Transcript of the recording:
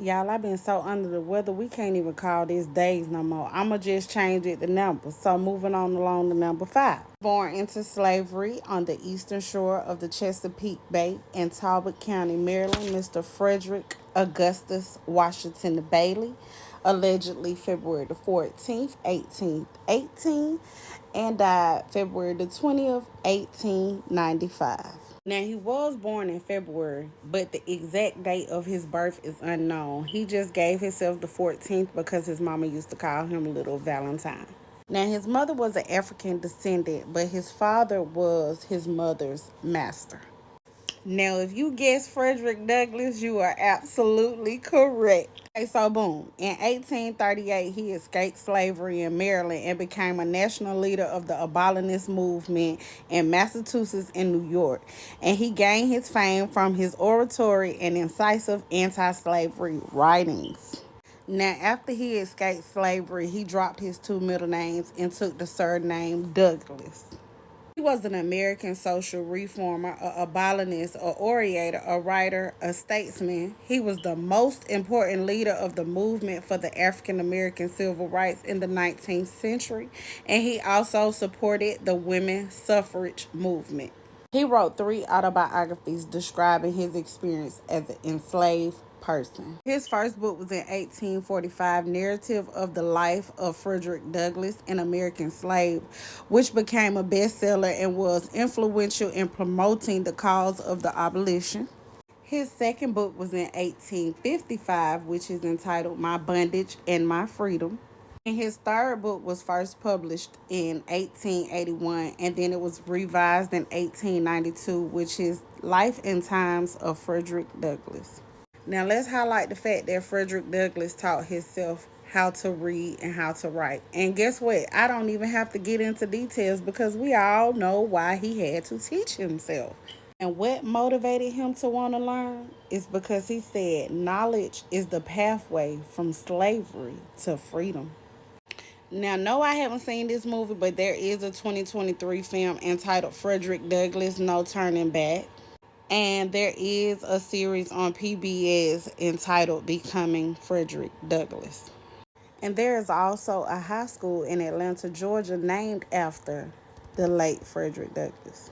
Y'all, I've been so under the weather, we can't even call this days no more. I'ma just change it to numbers. So moving on along to number 5. Born into slavery on the eastern shore of the Chesapeake Bay in Talbot County, Maryland, Mr. Frederick Augustus Washington Bailey, allegedly February the 14th, 1818, and died February the 20th, 1895. Now, he was born in February, but the exact date of his birth is unknown. He just gave himself the 14th because his mama used to call him Little Valentine. Now, his mother was an African descendant, but his father was his mother's master. Now, if you guess Frederick Douglass, you are absolutely correct. Okay, so boom. In 1838, he escaped slavery in Maryland and became a national leader of the abolitionist movement in Massachusetts and New York. And he gained his fame from his oratory and incisive anti-slavery writings. Now, after he escaped slavery, he dropped his two middle names and took the surname Douglass. He was an American social reformer, a abolitionist, a orator, a writer, a statesman. He was the most important leader of the movement for the African American civil rights in the 19th century, and he also supported the women's suffrage movement. He wrote 3 autobiographies describing his experience as an enslaved person. His first book was in 1845, Narrative of the Life of Frederick Douglass, an American Slave, which became a bestseller and was influential in promoting the cause of the abolition. His second book was in 1855, which is entitled My Bondage and My Freedom. And his third book was first published in 1881, and then it was revised in 1892, which is Life and Times of Frederick Douglass. Now, let's highlight the fact that Frederick Douglass taught himself how to read and how to write. And guess what? I don't even have to get into details because we all know why he had to teach himself. And what motivated him to want to learn is because he said knowledge is the pathway from slavery to freedom. Now, no, I haven't seen this movie, but there is a 2023 film entitled Frederick Douglass No Turning Back. And there is a series on PBS entitled Becoming Frederick Douglass. And there is also a high school in Atlanta, Georgia named after the late Frederick Douglass.